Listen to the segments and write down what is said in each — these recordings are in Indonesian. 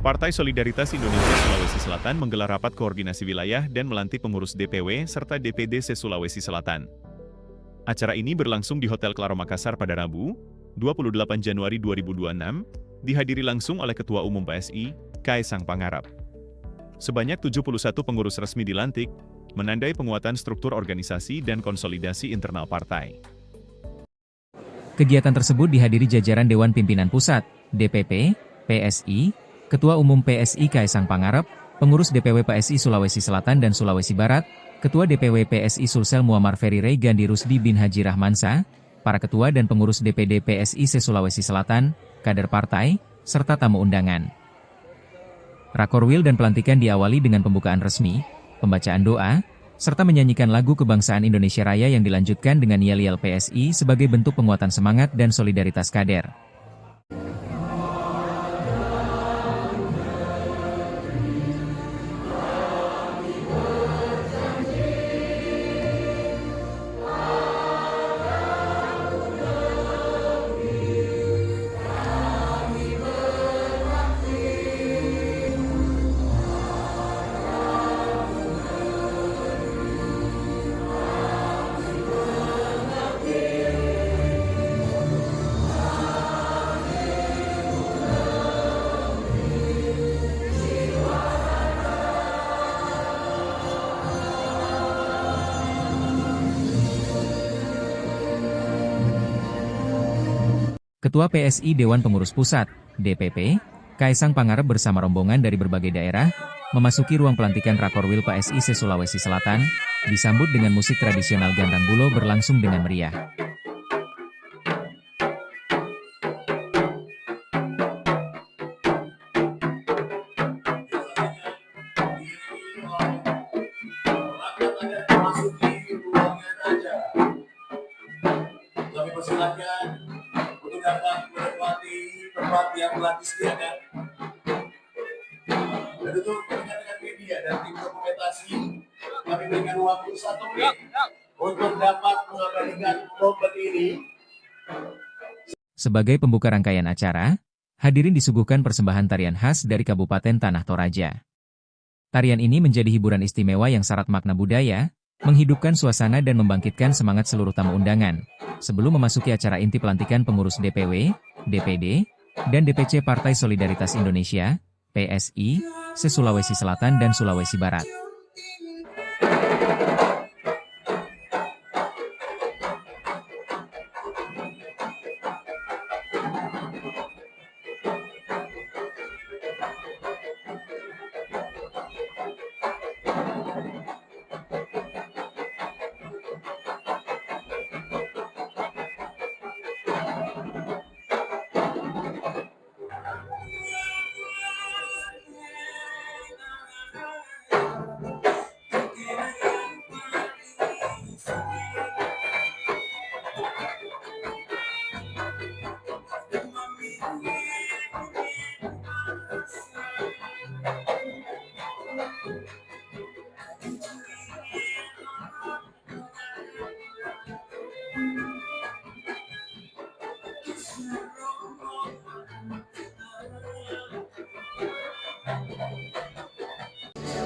Partai Solidaritas Indonesia Sulawesi Selatan menggelar rapat koordinasi wilayah dan melantik pengurus DPW serta DPD se-Sulawesi Selatan. Acara ini berlangsung di Hotel Claro Makassar pada Rabu, 28 Januari 2026, dihadiri langsung oleh Ketua Umum PSI, Kaesang Pangarep. Sebanyak 71 pengurus resmi dilantik, menandai penguatan struktur organisasi dan konsolidasi internal partai. Kegiatan tersebut dihadiri jajaran Dewan Pimpinan Pusat, DPP, PSI, Ketua Umum PSI Kaesang Pangarep, pengurus DPW PSI Sulawesi Selatan dan Sulawesi Barat, Ketua DPW PSI Sulsel Muammar Ferry Gandhi Rusdi bin Haji Rahmansa, para ketua dan pengurus DPD PSI se-Sulawesi Selatan, kader partai, serta tamu undangan. Rakorwil dan pelantikan diawali dengan pembukaan resmi, pembacaan doa, serta menyanyikan lagu kebangsaan Indonesia Raya yang dilanjutkan dengan yel-yel PSI sebagai bentuk penguatan semangat dan solidaritas kader. Ketua PSI Dewan Pengurus Pusat, DPP, Kaesang Pangarep bersama rombongan dari berbagai daerah, memasuki ruang pelantikan Rakorwil PSI se-Sulawesi Selatan, disambut dengan musik tradisional Gandang Bulo berlangsung dengan meriah. Kami persilakan untuk dapat menikmati tempat yang telah disediakan. Dan untuk rekan-rekan media dan tim dokumentasi, kami berikan waktu 1 menit untuk dapat mengabadikan momen ini. Sebagai pembuka rangkaian acara, hadirin disuguhkan persembahan tarian khas dari Kabupaten Tanah Toraja. Tarian ini menjadi hiburan istimewa yang syarat makna budaya, menghidupkan suasana dan membangkitkan semangat seluruh tamu undangan, sebelum memasuki acara inti pelantikan pengurus DPW, DPD, dan DPC Partai Solidaritas Indonesia, PSI, se-Sulawesi Selatan dan Sulawesi Barat.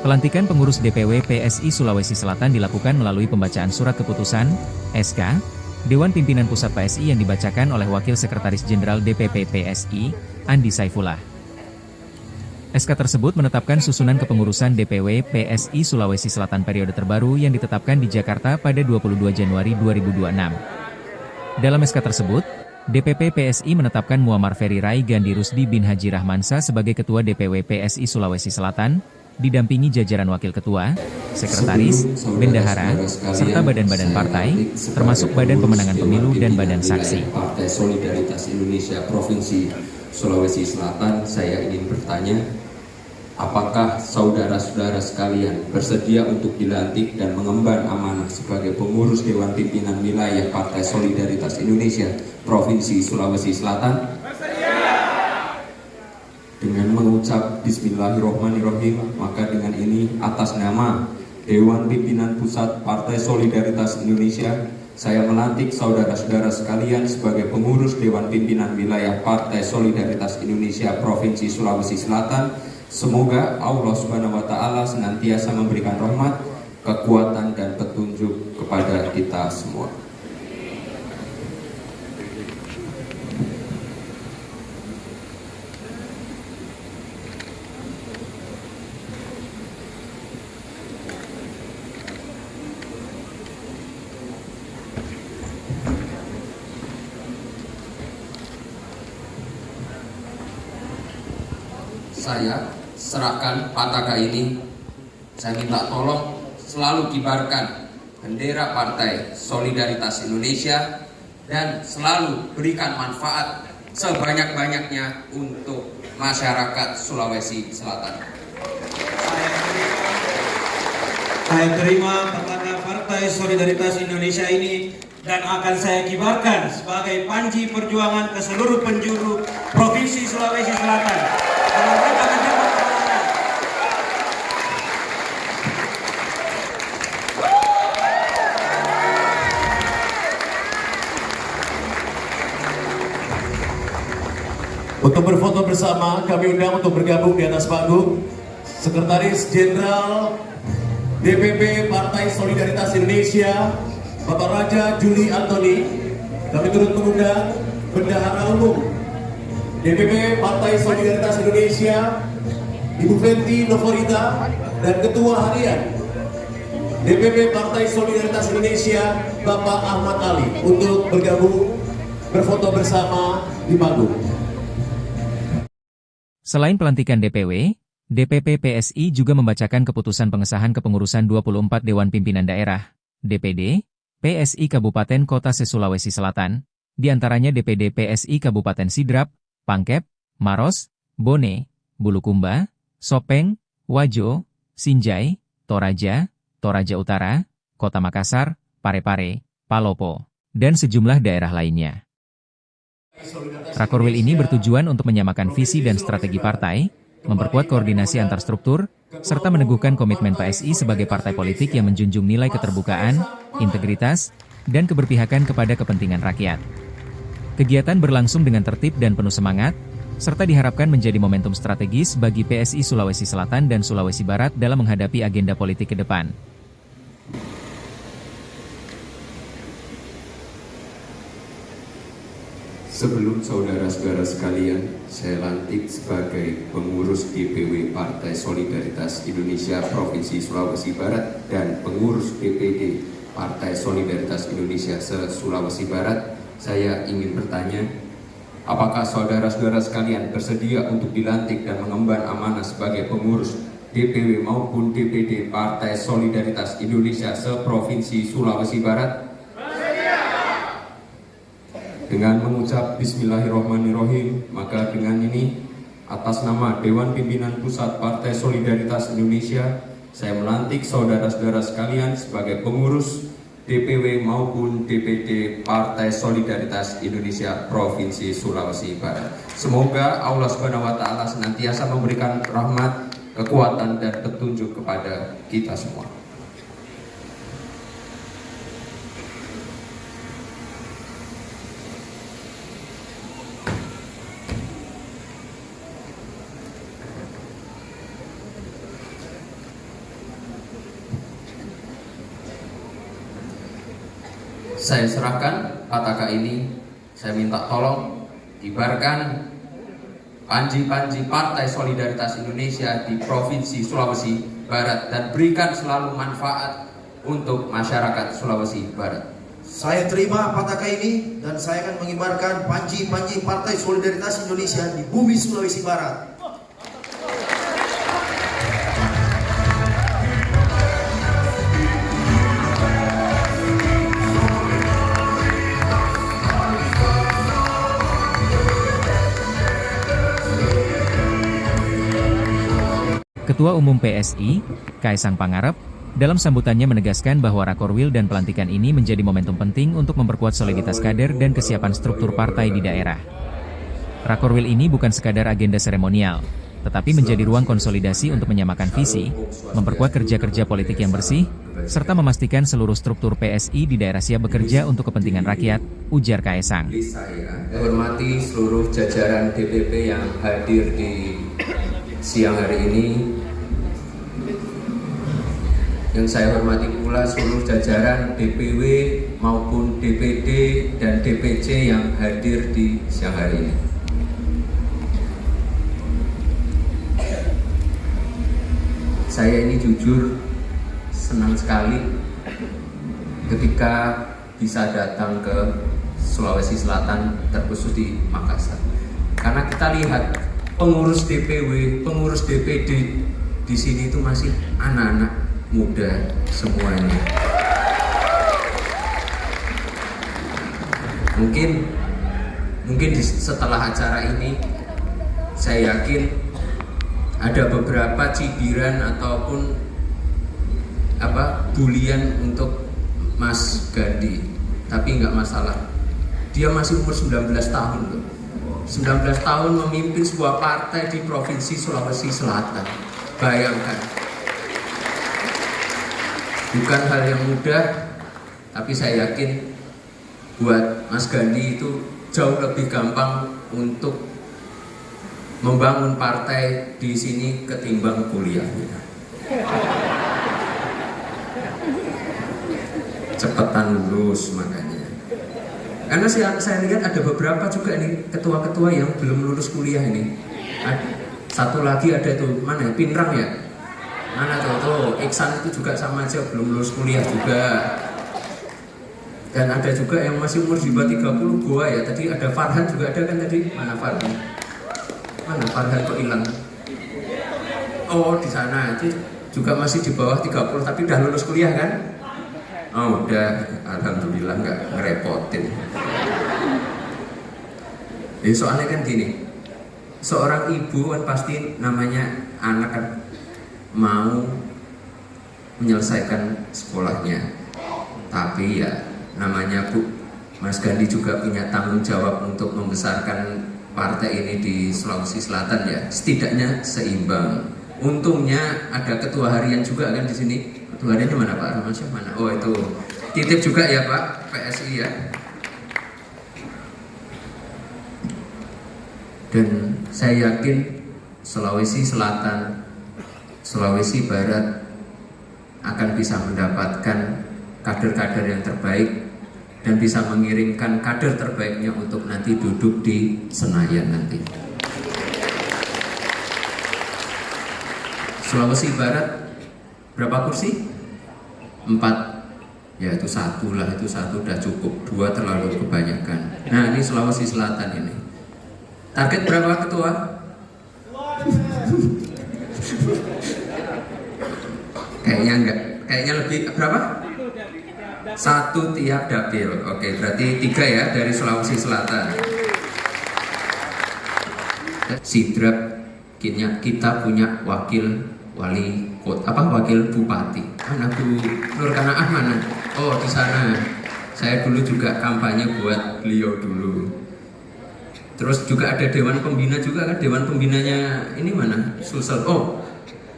Pelantikan pengurus DPW PSI Sulawesi Selatan dilakukan melalui pembacaan surat keputusan, SK, Dewan Pimpinan Pusat PSI yang dibacakan oleh Wakil Sekretaris Jenderal DPP PSI, Andi Saifullah. SK tersebut menetapkan susunan kepengurusan DPW PSI Sulawesi Selatan periode terbaru yang ditetapkan di Jakarta pada 22 Januari 2026. Dalam SK tersebut, DPP PSI menetapkan Muammar Ferry Gandhi Rusdi bin Haji Rahmansa sebagai Ketua DPW PSI Sulawesi Selatan, didampingi jajaran wakil ketua, sekretaris, bendahara, serta badan-badan partai, termasuk Badan Pemenangan Pemilu dan Badan Saksi. Partai Solidaritas Indonesia Provinsi Sulawesi Selatan, saya ingin bertanya, apakah saudara-saudara sekalian bersedia untuk dilantik dan mengemban amanah sebagai pengurus Dewan Pimpinan Wilayah Partai Solidaritas Indonesia Provinsi Sulawesi Selatan? Dengan mengucap Bismillahirrahmanirrahim, maka dengan ini atas nama Dewan Pimpinan Pusat Partai Solidaritas Indonesia, saya melantik saudara-saudara sekalian sebagai pengurus Dewan Pimpinan Wilayah Partai Solidaritas Indonesia Provinsi Sulawesi Selatan Semoga Allah Subhanahu wa Ta'ala senantiasa memberikan rahmat, kekuatan, dan petunjuk kepada kita semua. Saya serahkan pataka ini. Saya minta tolong selalu kibarkan bendera Partai Solidaritas Indonesia dan selalu berikan manfaat sebanyak-banyaknya untuk masyarakat Sulawesi Selatan. Saya terima pataka Partai Solidaritas Indonesia ini dan akan saya kibarkan sebagai panji perjuangan ke seluruh penjuru Provinsi Sulawesi Selatan. Dalam rangka menjaga keamanan. Untuk berfoto bersama, kami undang untuk bergabung di atas panggung Sekretaris Jenderal DPP Partai Solidaritas Indonesia, Bapak Raja Juli Antoni. Kami turut mengundang Bendahara Umum DPP Partai Solidaritas Indonesia, Ibu Fenty Novorita, dan Ketua Harian DPP Partai Solidaritas Indonesia, Bapak Ahmad Ali, untuk bergabung berfoto bersama di panggung. Selain pelantikan DPW, DPP PSI juga membacakan keputusan pengesahan kepengurusan 24 Dewan Pimpinan Daerah, DPD, PSI Kabupaten Kota se-Sulawesi Selatan, di antaranya DPD PSI Kabupaten Sidrap, Pangkep, Maros, Bone, Bulukumba, Sopeng, Wajo, Sinjai, Toraja, Toraja Utara, Kota Makassar, Parepare, Palopo, dan sejumlah daerah lainnya. Rakorwil ini bertujuan untuk menyamakan visi dan strategi partai, memperkuat koordinasi antar struktur, serta meneguhkan komitmen PSI sebagai partai politik yang menjunjung nilai keterbukaan, integritas, dan keberpihakan kepada kepentingan rakyat. Kegiatan berlangsung dengan tertib dan penuh semangat, serta diharapkan menjadi momentum strategis bagi PSI Sulawesi Selatan dan Sulawesi Barat dalam menghadapi agenda politik ke depan. Sebelum saudara-saudara sekalian, saya lantik sebagai pengurus DPW Partai Solidaritas Indonesia Provinsi Sulawesi Barat dan pengurus DPD Partai Solidaritas Indonesia se-Sulawesi Barat. Saya ingin bertanya, apakah saudara-saudara sekalian bersedia untuk dilantik dan mengemban amanah sebagai pengurus DPW maupun DPD Partai Solidaritas Indonesia se-Provinsi Sulawesi Barat? Dengan mengucap Bismillahirrahmanirrahim, maka dengan ini atas nama Dewan Pimpinan Pusat Partai Solidaritas Indonesia, saya melantik saudara-saudara sekalian sebagai pengurus DPW maupun DPD Partai Solidaritas Indonesia Provinsi Sulawesi Barat. Semoga Allah Subhanahu wa Ta'ala senantiasa memberikan rahmat, kekuatan, dan petunjuk kepada kita semua. Saya serahkan pataka ini. Saya minta tolong kibarkan panji-panji Partai Solidaritas Indonesia di Provinsi Sulawesi Barat dan berikan selalu manfaat untuk masyarakat Sulawesi Barat. Saya terima pataka ini dan saya akan mengibarkan panji-panji Partai Solidaritas Indonesia di bumi Sulawesi Barat. Ketua Umum PSI, Kaisang Pangarep, dalam sambutannya menegaskan bahwa Rakorwil dan pelantikan ini menjadi momentum penting untuk memperkuat soliditas kader dan kesiapan struktur partai di daerah. Rakorwil ini bukan sekadar agenda seremonial, tetapi menjadi ruang konsolidasi untuk menyamakan visi, memperkuat kerja-kerja politik yang bersih, serta memastikan seluruh struktur PSI di daerah siap bekerja untuk kepentingan rakyat, ujar Kaisang. Saya hormati seluruh jajaran DPP yang hadir di siang hari ini yang saya hormati pula seluruh jajaran DPW maupun DPD dan DPC yang hadir di siang hari ini. Saya ini jujur senang sekali ketika bisa datang ke Sulawesi Selatan, terkhusus di Makassar. Karena kita lihat pengurus DPW, pengurus DPD di sini itu masih anak-anak muda semuanya. Mungkin setelah acara ini, saya yakin ada beberapa cibiran ataupun bulian untuk Mas Gandhi, tapi nggak masalah. Dia masih umur 19 tahun loh. 19 tahun memimpin sebuah partai di Provinsi Sulawesi Selatan. Bayangkan. Bukan hal yang mudah, tapi saya yakin buat Mas Gandhi itu jauh lebih gampang untuk membangun partai di sini ketimbang kuliahnya. Cepetan lulus makanya. Karena saya lihat ada beberapa juga nih ketua-ketua yang belum lulus kuliah ini. Satu lagi ada tuh, mana ya? Pinrang ya? Mana tuh? Iksan itu juga sama aja belum lulus kuliah juga. Dan ada juga yang masih umur di bawah 30 gua ya. Tadi ada Farhan juga ada kan tadi? Mana Farhan? Mana Farhan kok hilang? Oh di sana itu juga masih di bawah 30 tapi udah lulus kuliah kan? Oh udah, alhamdulillah nggak ngerepotin. Soalnya kan gini, seorang ibu kan pasti namanya anak kan mau menyelesaikan sekolahnya, tapi ya namanya Mas Gandhi juga punya tanggung jawab untuk membesarkan partai ini di Sulawesi Selatan ya, setidaknya seimbang. Untungnya ada ketua harian juga kan di sini. Ketua hariannya mana Pak Rahmansyah mana? Oh itu titip juga ya Pak PSI ya. Dan saya yakin Sulawesi Selatan, Sulawesi Barat akan bisa mendapatkan kader-kader yang terbaik dan bisa mengirimkan kader terbaiknya untuk nanti duduk di Senayan nanti. Sulawesi Barat berapa kursi? 4. Ya itu 1 lah, itu 1 udah cukup, 2 terlalu kebanyakan. Nah ini Sulawesi Selatan ini. Target berapa ketua? Kayaknya enggak, kayaknya lebih berapa? 1 tiap dapil. Oke, berarti 3 ya dari Sulawesi Selatan. Sidrap kita punya wakil wali kota, wakil bupati. Mana Bu Nur Kanaah mana? Oh di sana. Saya dulu juga kampanye buat beliau dulu. Terus juga ada dewan pembina juga kan, dewan pembinanya ini mana? Sulsel.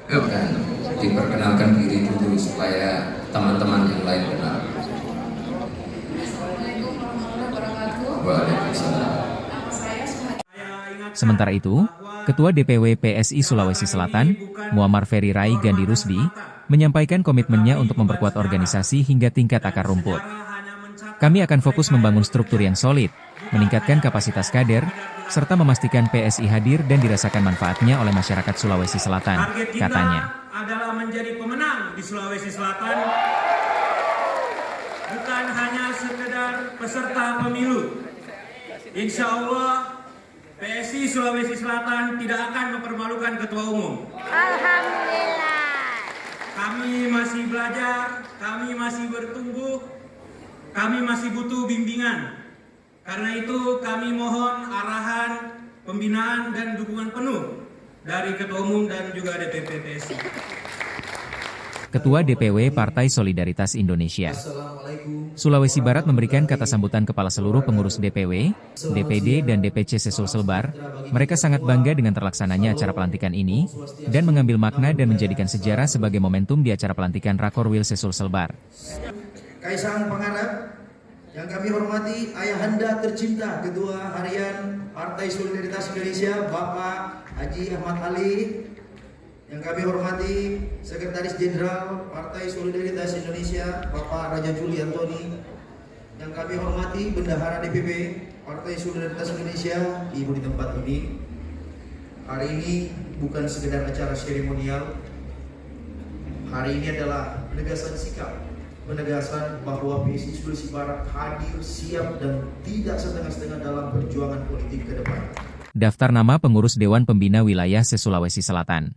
Kan. Jadi perkenalkan diri dulu supaya teman-teman yang lain kenal. Sementara itu, Ketua DPW PSI Sulawesi Selatan, Muammar Ferry Rai Gandhi Rusdi, menyampaikan komitmennya untuk memperkuat organisasi hingga tingkat akar rumput. Kami akan fokus membangun struktur yang solid, meningkatkan kapasitas kader, serta memastikan PSI hadir dan dirasakan manfaatnya oleh masyarakat Sulawesi Selatan, katanya. Adalah menjadi pemenang di Sulawesi Selatan, bukan hanya sekedar peserta pemilu. Insya Allah PSI Sulawesi Selatan tidak akan mempermalukan ketua umum. Alhamdulillah. Kami masih belajar, kami masih bertumbuh, kami masih butuh bimbingan. Karena itu kami mohon arahan, pembinaan dan dukungan penuh dari ketua umum dan juga DPP PSI. Ketua DPW Partai Solidaritas Indonesia Sulawesi Barat memberikan kata sambutan kepada seluruh pengurus DPW, DPD, dan DPC Sesulselbar. Mereka sangat bangga dengan terlaksananya acara pelantikan ini, dan mengambil makna dan menjadikan sejarah sebagai momentum di acara pelantikan Rakorwil Sesulselbar. Kaisang Pangarep, yang kami hormati ayahanda tercinta Ketua Harian Partai Solidaritas Indonesia, Bapak Haji Ahmad Ali, Yang kami hormati Sekretaris Jenderal Partai Solidaritas Indonesia Bapak Raja Juli Antoni. Yang kami hormati Bendahara DPP Partai Solidaritas Indonesia, Ibu di tempat ini. Hari ini bukan sekedar acara seremonial. Hari ini adalah penegasan sikap, penegasan bahwa PSI Sulawesi Barat hadir, siap, dan tidak setengah-setengah dalam perjuangan politik ke depan. Daftar nama pengurus Dewan Pembina Wilayah se-Sulawesi Selatan.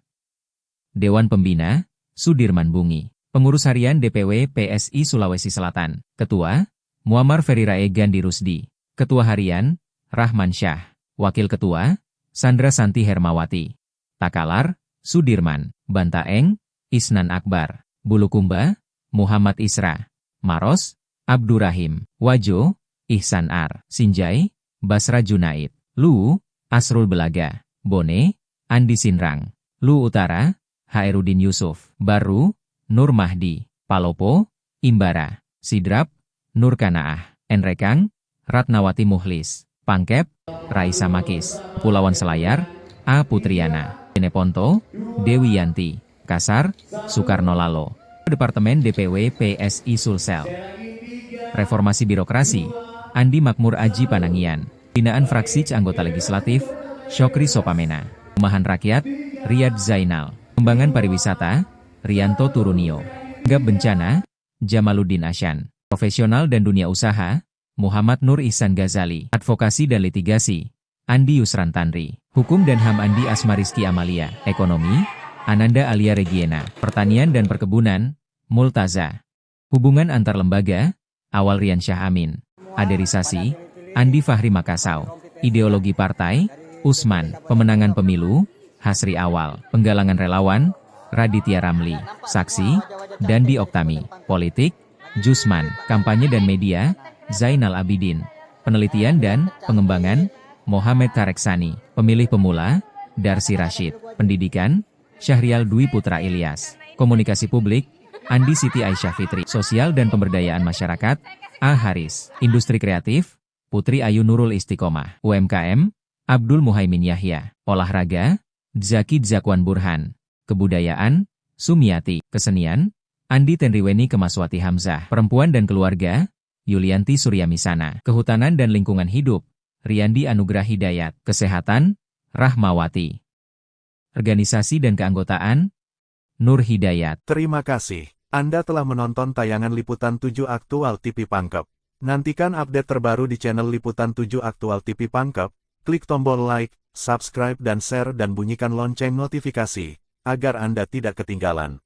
Dewan Pembina, Sudirman Bungi. Pengurus Harian DPW PSI Sulawesi Selatan. Ketua, Muammar Ferirae Gandhi Rusdi. Ketua Harian, Rahman Syah. Wakil Ketua, Sandra Santi Hermawati. Takalar, Sudirman. Bantaeng, Isnan Akbar. Bulukumba, Muhammad Isra. Maros, Abdurrahim. Wajo, Ihsan Ar. Sinjai, Basra Junaid. Lu, Asrul Belaga. Bone, Andi Sinrang. Lu Utara, Hairudin Yusuf. Baru, Nur Mahdi. Palopo, Imbara. Sidrap, Nur Kanaah. Enrekang, Ratnawati Muhlis. Pangkep, Raisa Makis. Pulauan Selayar, A. Putriana. Jeneponto, Dewi Yanti. Kasar, Soekarno Lalo. Departemen DPW PSI Sulsel. Reformasi Birokrasi, Andi Makmur Aji Panangian. Binaan Fraksi Anggota Legislatif, Syokri Sopamena. Rumahan Rakyat, Riyad Zainal. Pengembangan Pariwisata, Rianto Turunio. Tanggap Bencana, Jamaluddin Asyan. Profesional dan Dunia Usaha, Muhammad Nur Ihsan Ghazali. Advokasi dan Litigasi, Andi Yusran Tanri. Hukum dan HAM Andi Asmariski Amalia. Ekonomi, Ananda Alia Regiena. Pertanian dan Perkebunan, Multaza. Hubungan antar lembaga, Awal Rian Syah Amin. Aderisasi, Andi Fahri Makasau. Ideologi partai, Usman. Pemenangan pemilu, Hasri Awal. Penggalangan relawan, Raditya Ramli. Saksi, Dandi Oktami. Politik, Jusman. Kampanye dan media, Zainal Abidin. Penelitian dan pengembangan, Mohamed Kareksani. Pemilih pemula, Darsi Rashid. Pendidikan, Syahrial Dwi Putra Ilyas. Komunikasi publik, Andi Siti Aisyah Fitri. Sosial dan pemberdayaan masyarakat, A. Haris. Industri kreatif, Putri Ayu Nurul Istiqomah. UMKM, Abdul Muhaimin Yahya. Olahraga, Zaki Zakwan Burhan. Kebudayaan, Sumiati. Kesenian, Andi Tenriweni Kemaswati Hamzah. Perempuan dan keluarga, Yulianti Suryamisana. Kehutanan dan lingkungan hidup, Riyandi Anugrah Hidayat. Kesehatan, Rahmawati. Organisasi dan keanggotaan, Nur Hidayat. Terima kasih. Anda telah menonton tayangan Liputan 7 Aktual TV Pangkep. Nantikan update terbaru di channel Liputan 7 Aktual TV Pangkep. Klik tombol like, subscribe dan share dan bunyikan lonceng notifikasi, agar Anda tidak ketinggalan.